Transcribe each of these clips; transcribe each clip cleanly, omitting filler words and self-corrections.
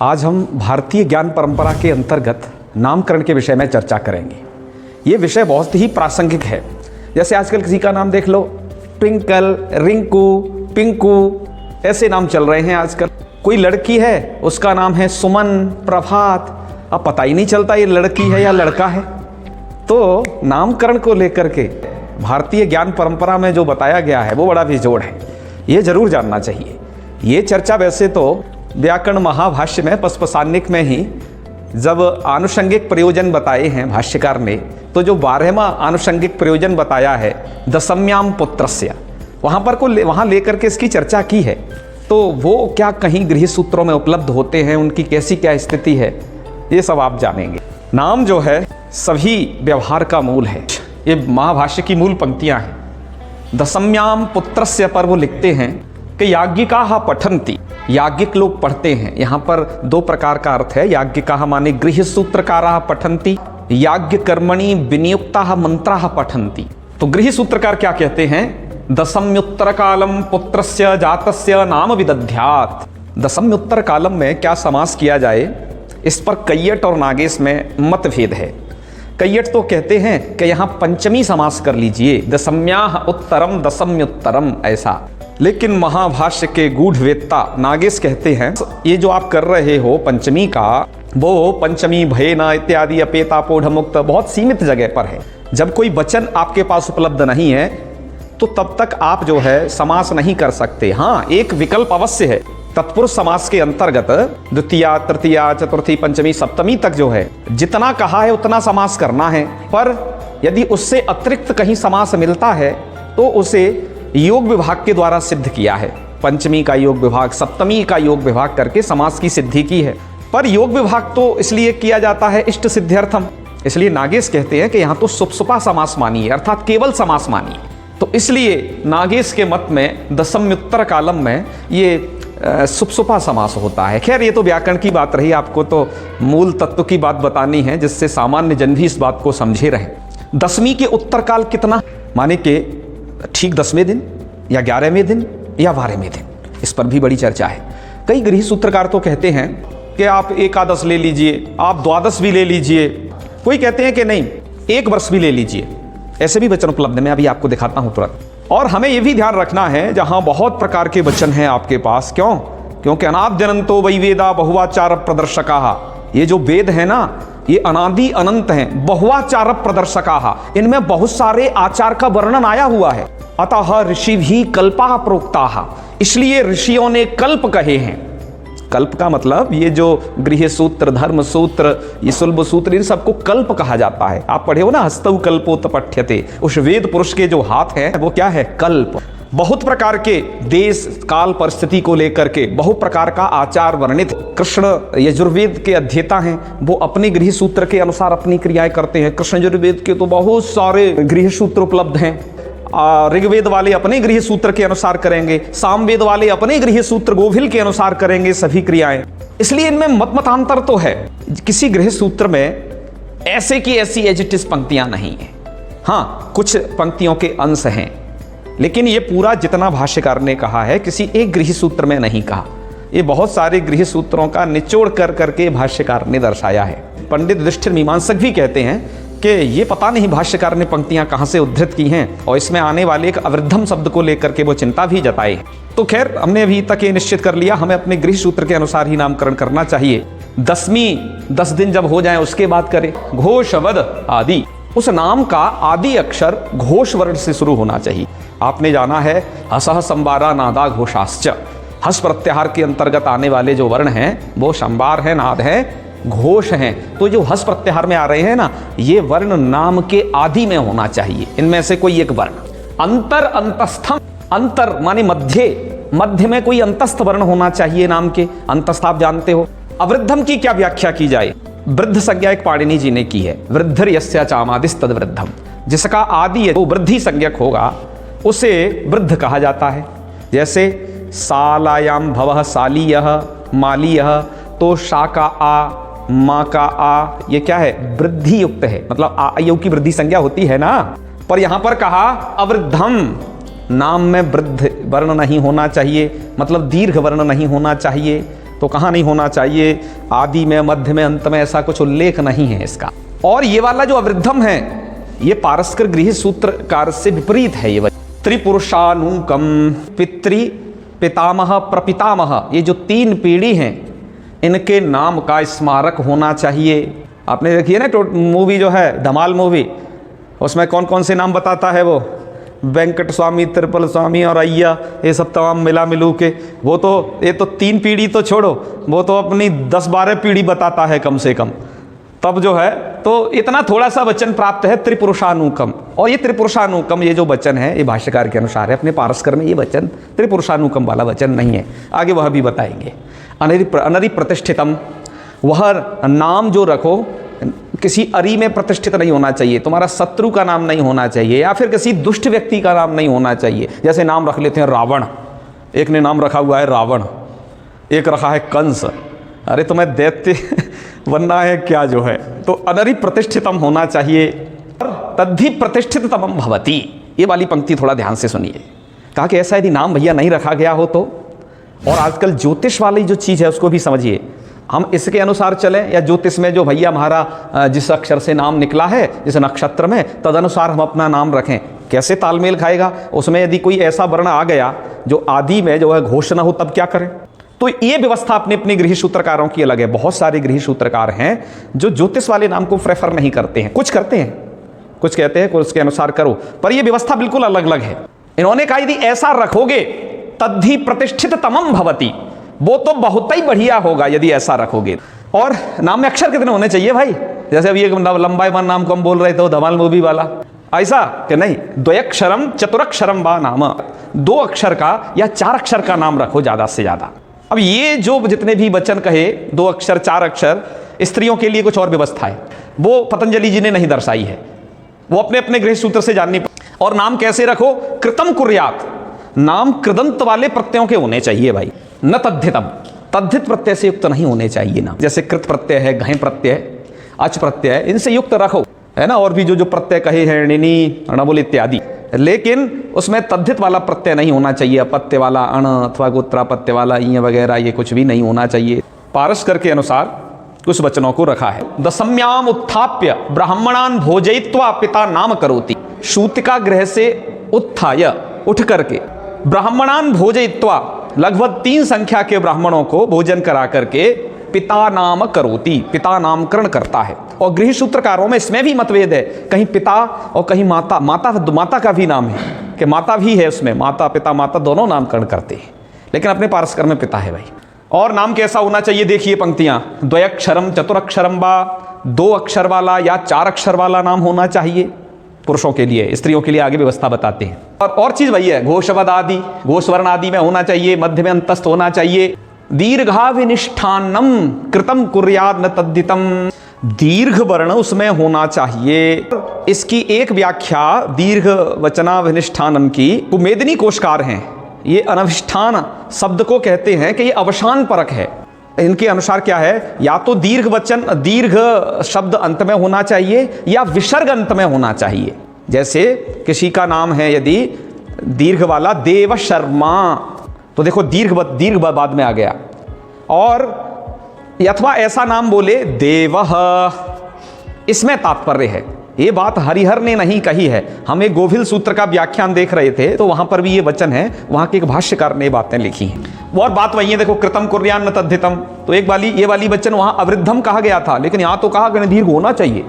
आज हम भारतीय ज्ञान परंपरा के अंतर्गत नामकरण के विषय में चर्चा करेंगे। ये विषय बहुत ही प्रासंगिक है। जैसे आजकल किसी का नाम देख लो, ट्विंकल, रिंकू, पिंकू, ऐसे नाम चल रहे हैं आजकल। कोई लड़की है, उसका नाम है सुमन, प्रभात। अब पता ही नहीं चलता ये लड़की है या लड़का है। तो नामकरण को लेकर के भारतीय ज्ञान परंपरा में जो बताया गया है वो बड़ा बेजोड़ है, ये जरूर जानना चाहिए। ये चर्चा वैसे तो व्याकरण महाभाष्य में पस्पसान्निक में ही जब आनुषंगिक प्रयोजन बताए हैं भाष्यकार ने, तो जो 12वां आनुषंगिक प्रयोजन बताया है दशम्याम पुत्रस्य, वहाँ लेकर के इसकी चर्चा की है। तो वो क्या कहीं गृह सूत्रों में उपलब्ध होते हैं, उनकी कैसी क्या स्थिति है, ये सब आप जानेंगे। नाम जो है सभी व्यवहार का मूल है। ये महाभाष्य की मूल पंक्तियां हैं। दशम्याम पुत्रस्य पर वो लिखते हैं कि याज्ञिकाः पठन्ति, याज्ञिक लोग पढ़ते हैं। यहाँ पर दो प्रकार का अर्थ है। याज्ञिकाः माने गृह सूत्रकाराः पठन्ति, याज्ञ कर्मणि विनियुक्ताः मंत्राः पठन्ति। तो गृह सूत्रकार क्या कहते हैं? दशम्युत्तर कालम पुत्रस्य जातस्य नाम विदध्यात्। दशम्युत्तर कालम में क्या समास किया जाए, इस पर कैयट और नागेश में मतभेद है। कैयट तो कहते हैं कि यहाँ पंचमी समास कर लीजिए, दशम्याः उत्तरम दशम्युत्तरम, ऐसा। लेकिन महाभाष्य के गूढ़वेत्ता नागेश कहते हैं ये जो आप कर रहे हो पंचमी का, वो पंचमी भयेना इत्यादि अपेतापोढ़ मुक्त बहुत सीमित जगह पर है। जब कोई वचन आपके पास उपलब्ध नहीं है तो तब तक आप जो है समास नहीं कर सकते। हाँ, एक विकल्प अवश्य है। तत्पुरुष समास के अंतर्गत द्वितीया, तृतीया, चतुर्थी, पंचमी, सप्तमी तक जो है जितना कहा है उतना समास करना है। पर यदि उससे अतिरिक्त कहीं समास मिलता है तो उसे योग विभाग के द्वारा सिद्ध किया है। पंचमी का योग विभाग, सप्तमी का योग विभाग करके समास की सिद्धि की है। पर योग विभाग तो इसलिए किया जाता है इष्ट सिद्ध्यर्थम। इसलिए नागेश कहते हैं कि यहाँ तो सुप्सुपा समास मानिए, अर्थात केवल समास मानिए। तो इसलिए नागेश के मत में दशम्युत्तर कालम में ये सुप्सुपा समास होता है। खैर, ये तो व्याकरण की बात रही, आपको तो मूल तत्व की बात बतानी है जिससे सामान्य जन भी इस बात को समझे रहे। दसवीं के उत्तर काल कितना, माने के ठीक 10वें दिन या 11वें दिन या 12वें दिन, इस पर भी बड़ी चर्चा है। कई गृह सूत्रकार तो कहते हैं कि आप एकादश ले लीजिए, आप द्वादश भी ले लीजिए। कोई कहते हैं कि नहीं, 1 वर्ष भी ले लीजिए। ऐसे भी वचन उपलब्ध है, मैं अभी आपको दिखाता हूं तुरंत। और हमें यह भी ध्यान रखना है, जहां बहुत प्रकार के वचन हैं आपके पास, क्यों? क्योंकि अनाद जनंतो वै वेदा बहुवाचार प्रदर्शकाः। ये जो वेद है ना, ये अनादि अनंत हैं, बहुवाचार प्रदर्शकाः। इनमें बहुत सारे आचार का वर्णन आया हुआ है। अतः ऋषि भी कल्पा प्रोक्ताः, इसलिए ऋषियों ने कल्प कहे हैं। कल्प का मतलब ये जो गृह सूत्र, धर्म सूत्र, ये सुलभ सूत्र, इन सबको कल्प कहा जाता है। आप पढ़े हो ना, हस्तौ कल्पोत्पठ्यते, उस वेद पुरुष के जो हाथ हैं वो क्या है? कल्प। बहुत प्रकार के देश काल परिस्थिति को लेकर के बहु प्रकार का आचार वर्णित। कृष्ण यजुर्वेद के अध्येता हैं, वो अपने गृह सूत्र के अनुसार अपनी क्रियाएं करते हैं। कृष्ण यजुर्वेद के तो बहुत सारे गृह सूत्र उपलब्ध हैं। ऋग्वेद वाले अपने गृह सूत्र के अनुसार करेंगे, सामवेद वाले अपने गृह सूत्र गोभिल के अनुसार करेंगे सभी क्रियाएं। इसलिए इनमें मतांतर तो है। किसी गृह सूत्र में ऐसे की ऐसी एज इट इज पंक्तियां नहीं है। हाँ, कुछ पंक्तियों के अंश हैं, लेकिन ये पूरा जितना भाष्यकार ने कहा है किसी एक गृह सूत्र में नहीं कहा। ये बहुत सारे गृह सूत्रों का निचोड़ कर करके भाष्यकार ने दर्शाया है। पंडित युधिष्ठिर मीमांसक भी कहते हैं कि ये पता नहीं भाष्यकार ने पंक्तियां कहां से उद्धृत की हैं, और इसमें आने वाले एक अवृद्धम शब्द को लेकर के वो चिंता भी जताई है। तो खैर, हमने अभी तक ये निश्चित कर लिया, हमें अपने गृह सूत्र के अनुसार ही नामकरण करना चाहिए। 10 दिन जब हो जाए उसके बाद करें। घोषवद आदि, उस नाम का आदि अक्षर घोष वर्ण से शुरू होना चाहिए। आपने जाना है हसह संबारा नादा घोषाश्च, हस प्रत्याहार के अंतर्गत आने वाले जो वर्ण हैं वो संबार है, नाद है, घोष हैं। तो जो हस प्रत्याहार में आ रहे हैं ना, ये वर्ण नाम के आदि में होना चाहिए, इनमें से कोई एक वर्ण। अंतर अंतस्थम, अंतर माने मध्य में कोई अंतस्थ वर्ण होना चाहिए नाम के। अंतस्थ आप जानते हो। अवृद्धम की क्या व्याख्या की जाए? वृद्ध संज्ञा एक पाणिनि जी ने की है, वृद्धर यस्या चामादिस तद वृद्धम। जिसका आदि है वो वृद्धि संज्ञक होगा, उसे वृद्ध कहा जाता है। जैसे सालायाम भवः सालीयः मालीयः, तो शा का आ, माँ का आ, ये क्या है? वृद्धि युक्त है, मतलब आयु की वृद्धि संज्ञा होती है ना। पर यहां पर कहा अवृद्धम, नाम में वृद्ध वर्ण नहीं होना चाहिए, मतलब दीर्घ वर्ण नहीं होना चाहिए। तो कहाँ नहीं होना चाहिए, आदि में, मध्य में, अंत में ऐसा कुछ उल्लेख नहीं है इसका। और ये वाला जो अवृद्धम है ये पारस्कर गृह सूत्रकार से विपरीत है। ये त्रिपुरुषानुकम, पितृ, पितामह, प्रपितामह, ये जो 3 पीढ़ी हैं इनके नाम का स्मारक होना चाहिए। आपने देखिए ना मूवी जो है धमाल मूवी, उसमें कौन कौन से नाम बताता है वो, वेंकट स्वामी, त्रिपल स्वामी और अय्या, ये सब तमाम मिला मिलू के, वो तो ये तो 3 पीढ़ी तो छोड़ो, वो तो अपनी 10-12 पीढ़ी बताता है कम से कम। तब जो है तो इतना थोड़ा सा वचन प्राप्त है त्रिपुरुषानुकम। और ये त्रिपुरुषानुकम ये जो वचन है ये भाष्यकार के अनुसार है, अपने पारस्कर में ये वचन त्रिपुरुषानुकम वाला वचन नहीं है, आगे वह भी बताएंगे। अनरि प्रतिष्ठितम, वह नाम जो रखो किसी अरी में प्रतिष्ठित नहीं होना चाहिए, तुम्हारा शत्रु का नाम नहीं होना चाहिए, या फिर किसी दुष्ट व्यक्ति का नाम नहीं होना चाहिए। जैसे नाम रख लेते हैं रावण, एक ने नाम रखा हुआ है रावण, एक रखा है कंस, अरे तुम्हें दैत्य बनना है क्या जो है। तो अनरि प्रतिष्ठितम होना चाहिए। तद्धि प्रतिष्ठिततमं भवति, ये वाली पंक्ति थोड़ा ध्यान से सुनिए। कहा कि ऐसा यदि नाम भैया नहीं रखा गया हो तो, और आजकल ज्योतिष वाली जो चीज़ है उसको भी समझिए, हम इसके अनुसार चलें या ज्योतिष में जो भैया हमारा जिस अक्षर से नाम निकला है, जिस नक्षत्र में, तदनुसार हम अपना नाम रखें, कैसे तालमेल खाएगा। उसमें यदि कोई ऐसा वर्ण आ गया जो आदि में जो है घोष न हो तब क्या करें। तो ये व्यवस्था अपने अपने गृह सूत्रकारों की अलग है। बहुत सारे गृह सूत्रकार हैं जो ज्योतिष वाले नाम को प्रेफर नहीं करते हैं, कुछ करते हैं, कुछ कहते हैं कुछ उसके अनुसार करो, पर ये व्यवस्था बिल्कुल अलग अलग है। इन्होंने कहा यदि ऐसा रखोगे तद्धि प्रतिष्ठिततमं भवति, वो तो बहुत ही बढ़िया होगा यदि ऐसा रखोगे। और नाम में अक्षर कितने होने चाहिए भाई, जैसे अभी एक लंबाईमान नाम को हम बोल रहे थे धमाल मूवी वाला, ऐसा कि नहीं, द्वयक्षरम चतुरक्षरम वा नाम, 2 अक्षर का या 4 अक्षर का नाम रखो ज्यादा से ज्यादा। अब ये जो जितने भी वचन कहे 2 अक्षर 4 अक्षर, स्त्रियों के लिए कुछ और व्यवस्था है, वो पतंजलि जी ने नहीं दर्शाई है, वो अपने अपने गृह सूत्र से जाननी। और नाम कैसे रखो, कृतम कुर्यात, नाम कृदंत वाले प्रत्ययों के होने चाहिए भाई, न तद्धितम, तद्धित प्रत्यय से युक्त नहीं होने चाहिए नाम। जैसे कृत प्रत्यय है, घय प्रत्यय, अच प्रत्यय है, इनसे युक्त रखो, है ना। और भी जो जो प्रत्यय कहे हैं, णिनी, अणबुल इत्यादि, लेकिन उसमें तद्धित वाला प्रत्यय नहीं होना चाहिए, अपत्य वाला अण अथवा गोत्रापत्य वाला इ वगैरह ये कुछ भी नहीं होना चाहिए। पारस्कर के अनुसार कुछ वचनों को रखा है। दशम्याम उत्थाप्य ब्राह्मणान भोजयित्वा पिता नाम करोति, शूतिका गृह से उत्थाय, उठ करके, ब्राह्मणान भोजयित्वा, लगभग 3 संख्या के ब्राह्मणों को भोजन करा करके, पिता नाम करोति, पिता नामकरण करता है। और गृह सूत्रकारों में इसमें भी मतभेद है, कहीं पिता और कहीं माता, माता का भी नाम है कि माता भी है उसमें, माता पिता माता दोनों नामकरण करते हैं, लेकिन अपने पारस्कर में पिता है भाई। और नाम कैसा होना चाहिए, देखिए पंक्तियां, द्वयक्षरम चतुरक्षरम वा, 2 अक्षर वाला या 4 अक्षर वाला नाम होना चाहिए पुरुषों के लिए, स्त्रियों के लिए आगे व्यवस्था बताते हैं। और चीज वही है, घोषवद आदि, घोषवर्ण आदि में होना चाहिए, मध्य में अंतस्थ होना चाहिए। दीर्घाविनिष्ठानम कृतम कुर्याद न तद्धितम, दीर्घ वर्ण उसमें होना चाहिए। इसकी एक व्याख्या दीर्घ वचनाविनिष्ठानम की मेदिनी कोशकार हैं, ये अनविष्ठान शब्द को कहते हैं कि ये अवसान परक है। इनके अनुसार क्या है, या तो दीर्घ वचन, दीर्घ शब्द अंत में होना चाहिए या विसर्ग अंत में होना चाहिए। जैसे किसी का नाम है यदि दीर्घ वाला देव शर्मा, तो देखो दीर्घ बाद में आ गया। और अथवा ऐसा नाम बोले देवः, इसमें तात्पर्य है। ये बात हरिहर ने नहीं कही है, हम एक गोभिल सूत्र का व्याख्यान देख रहे थे तो वहां पर भी ये वचन है, वहां के एक भाष्यकार ने बातें लिखी हैं। और बात वही है, देखो कृतम कुर्यान न तद्धितम, तो एक वाली ये वाली वचन वहां अवृद्धम कहा गया था, लेकिन यहां तो कहा गया दीर्घ होना चाहिए।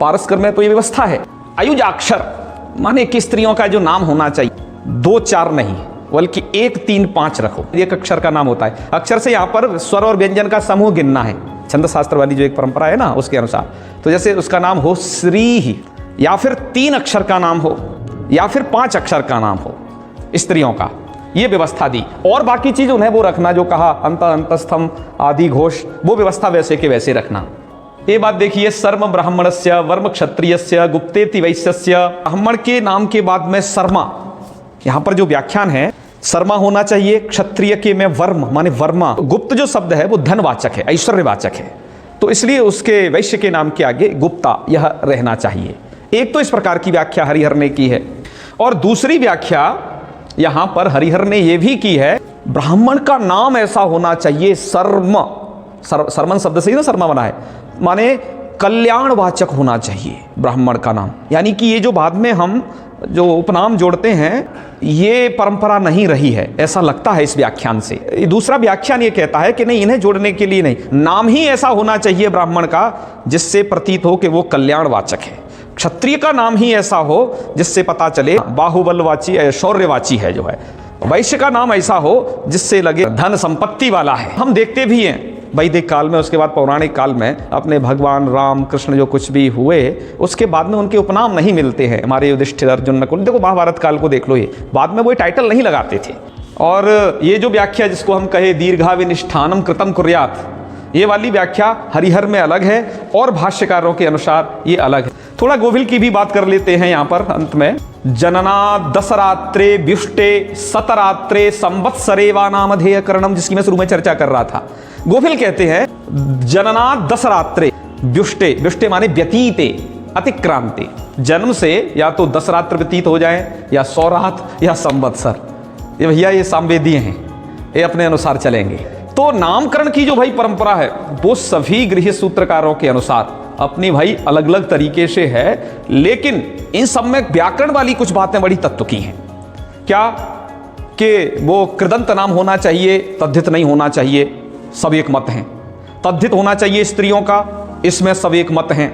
पारस्कर में तो ये व्यवस्था है। अयुजाक्षर माने कि स्त्रियों का जो नाम होना चाहिए 2-4 नहीं, बल्कि 1, 3, 5 रखो, एक अक्षर का नाम होता है। अक्षर से यहाँ पर स्वर और व्यंजन का समूह गिनना है, छंद शास्त्र वाली जो एक परंपरा है ना उसके अनुसार। तो जैसे उसका नाम हो श्री ही, या फिर 3 अक्षर का नाम हो, या फिर 5 अक्षर का नाम हो स्त्रियों का, ये व्यवस्था दी। और बाकी चीज उन्हें वो रखना जो कहा, अंतस्थम आदि घोष, वो व्यवस्था वैसे के वैसे रखना। ये बात देखिए, सर्म ब्राह्मणस्य वर्म क्षत्रियस्य गुप्तेति वैश्यस्य, ब्राह्मण के नाम के बाद में शर्मा, यहाँ पर जो व्याख्यान है शर्मा होना चाहिए, क्षत्रिय के में वर्म माने वर्मा, गुप्त जो शब्द है वो धनवाचक है, ऐश्वर्यवाचक है, तो इसलिए उसके वैश्य के नाम के आगे गुप्ता यह रहना चाहिए। एक तो इस प्रकार की व्याख्या हरिहर ने की है, और दूसरी व्याख्या यहां पर हरिहर ने यह भी की है ब्राह्मण का नाम ऐसा होना चाहिए सरमन शब्द से ही ना शर्मा बना है, माने कल्याणवाचक होना चाहिए ब्राह्मण का नाम। यानी कि ये जो बाद में हम जो उपनाम जोड़ते हैं ये परंपरा नहीं रही है, ऐसा लगता है इस व्याख्यान से। दूसरा व्याख्यान ये कहता है कि नहीं, इन्हें जोड़ने के लिए नहीं, नाम ही ऐसा होना चाहिए ब्राह्मण का जिससे प्रतीत हो कि वो कल्याणवाचक है। क्षत्रिय का नाम ही ऐसा हो जिससे पता चले बाहुबलवाची शौर्यवाची है जो है। वैश्य का नाम ऐसा हो जिससे लगे धन संपत्ति वाला है। हम देखते भी हैं वैदिक काल में, उसके बाद पौराणिक काल में अपने भगवान राम कृष्ण जो कुछ भी हुए उसके बाद में उनके उपनाम नहीं मिलते हैं। हमारे युधिष्ठिर अर्जुन नकुल, देखो महाभारत काल को देख लो, ये बाद में वो टाइटल नहीं लगाते थे। और ये जो व्याख्या जिसको हम कहे दीर्घाविनिष्ठानम कृतम कुर्यात, ये वाली व्याख्या हरिहर में अलग है और भाष्यकारों के अनुसार ये अलग है। थोड़ा गोभिल की भी बात कर लेते हैं यहाँ पर अंत में। जनना दसरात्रे व्युष्टे सतरात्रे संवत्सरे वा नामधेय करणम, जिसकी मैं शुरू में चर्चा कर रहा था। गोभिल कहते हैं जनना दसरात्रे व्युष्टे, व्युष्टे माने व्यतीते अतिक्रांति, जन्म से या तो 10 रात्र व्यतीत हो जाए या 100 रात या संवत्सर। ये भैया ये सामवेदीय हैं, ये अपने अनुसार चलेंगे। तो नामकरण की जो भाई परंपरा है वो सभी गृह सूत्रकारों के अनुसार अपनी भाई अलग अलग तरीके से है, लेकिन इन सब में व्याकरण वाली कुछ बातें बड़ी तत्व की हैं। क्या कि वो कृदंत नाम होना चाहिए, तद्धित नहीं होना चाहिए, सब एक मत हैं। तद्धित होना चाहिए स्त्रियों का, इसमें सब एक मत हैं।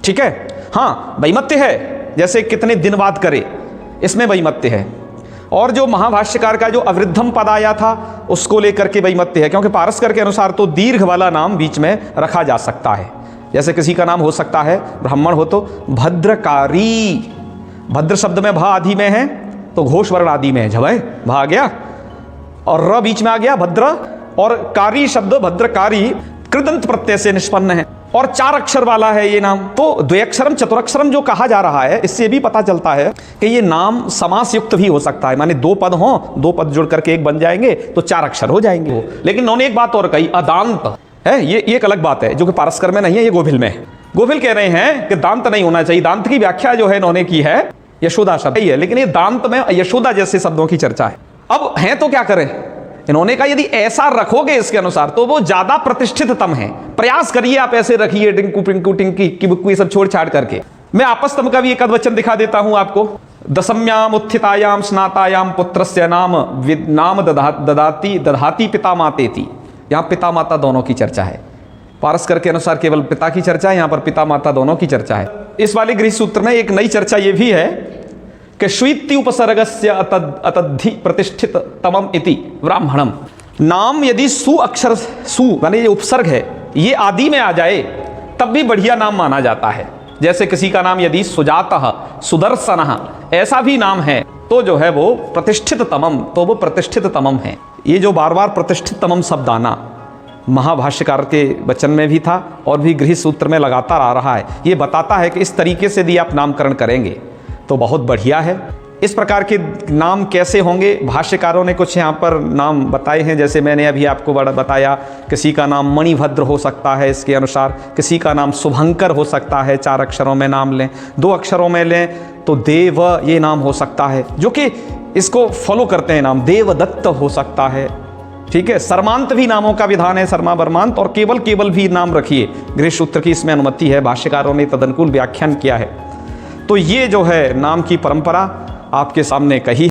ठीक है, हाँ वैमत्य है, जैसे कितने दिन बाद करे, इसमें वैमत्य है। और जो महाभाष्यकार का जो अवृद्धम पद आया था उसको लेकर के वैमत्य है, क्योंकि पारस्कर के अनुसार तो दीर्घ वाला नाम बीच में रखा जा सकता है। जैसे किसी का नाम हो सकता है, ब्राह्मण हो तो भद्रकारी, भद्र शब्द में भा आदि में है तो घोष वर्ण आदि में है, झवै भा आ गया और र बीच में आ गया भद्र, और कारी शब्द भद्रकारी कृदंत प्रत्यय से निष्पन्न है और 4 अक्षर वाला है ये नाम। तो द्व्यक्षरम चतुरक्षरम जो कहा जा रहा है, इससे भी पता चलता है कि ये नाम समास युक्त भी हो सकता है, माने 2 पद हों, 2 पद जुड़ करके एक बन जाएंगे तो 4 अक्षर हो जाएंगे। लेकिन उन्होंने एक बात और कही, अदांत है, ये एक अलग बात है जो कि पारस्कर में नहीं है, ये गोभिल में है। गोभिल कह रहे हैं कि दांत नहीं होना चाहिए। दांत की व्याख्या जो है इन्होंने की है यशोदा शब्द ही है, लेकिन ये दांत में यशोदा जैसे शब्दों की चर्चा है। अब है तो क्या करें, इन्होंने कहा यदि ऐसा रखोगे इसके अनुसार तो वो ज्यादा प्रतिष्ठिततम है। प्रयास करिए आप ऐसे रखिए, टिंकू पिंकू टिंकी की बुक्कू ये सब छोड़ छाड़ करके। मैं आपस्तम का भी एक वचन दिखा देता हूं आपको। दशम्याम उत्थितायाम स्नातायाम पुत्रस्य नाम दधाति पिता मातेति। यहां पिता माता दोनों की चर्चा है। पारस्कर के अनुसार केवल पिता की चर्चा है, यहां पर पिता माता दोनों की चर्चा है। इस वाले गृह सूत्र में एक नई चर्चा यह भी है कि श्वीति उपसर्गस्य अतद्धि प्रतिष्ठित तमम इति ब्राह्मणम। नाम यदि सु अक्षर, सु माने ये उपसर्ग है, ये आदि में आ जाए तब भी बढ़िया नाम माना जाता है। जैसे किसी का नाम यदि सुजातः, सुदर्शनः ऐसा भी नाम है तो जो है वो प्रतिष्ठित तमम, तो वो प्रतिष्ठित तमम है। ये जो बार बार प्रतिष्ठित तमम शब्द आना महाभाष्यकार के वचन में भी था और भी गृह सूत्र में लगातार आ रहा है। ये बताता है कि इस तरीके से यदि आप नामकरण करेंगे तो बहुत बढ़िया है। इस प्रकार के नाम कैसे होंगे, भाष्यकारों ने कुछ यहाँ पर नाम बताए हैं। जैसे मैंने अभी आपको बताया, किसी का नाम मणिभद्र हो सकता है इसके अनुसार, किसी का नाम शुभंकर हो सकता है, 4 अक्षरों में नाम लें, 2 अक्षरों में लें तो देव ये नाम हो सकता है, जो कि इसको फॉलो करते हैं नाम। देवदत्त हो सकता है, ठीक है। सर्मांत भी नामों का विधान है, सर्मा बर्मांत, और केवल भी नाम रखिए, गृह सूत्र की इसमें अनुमति है, भाष्यकारों ने तदनुकूल व्याख्यान किया है। तो ये जो है नाम की परंपरा आपके सामने कही।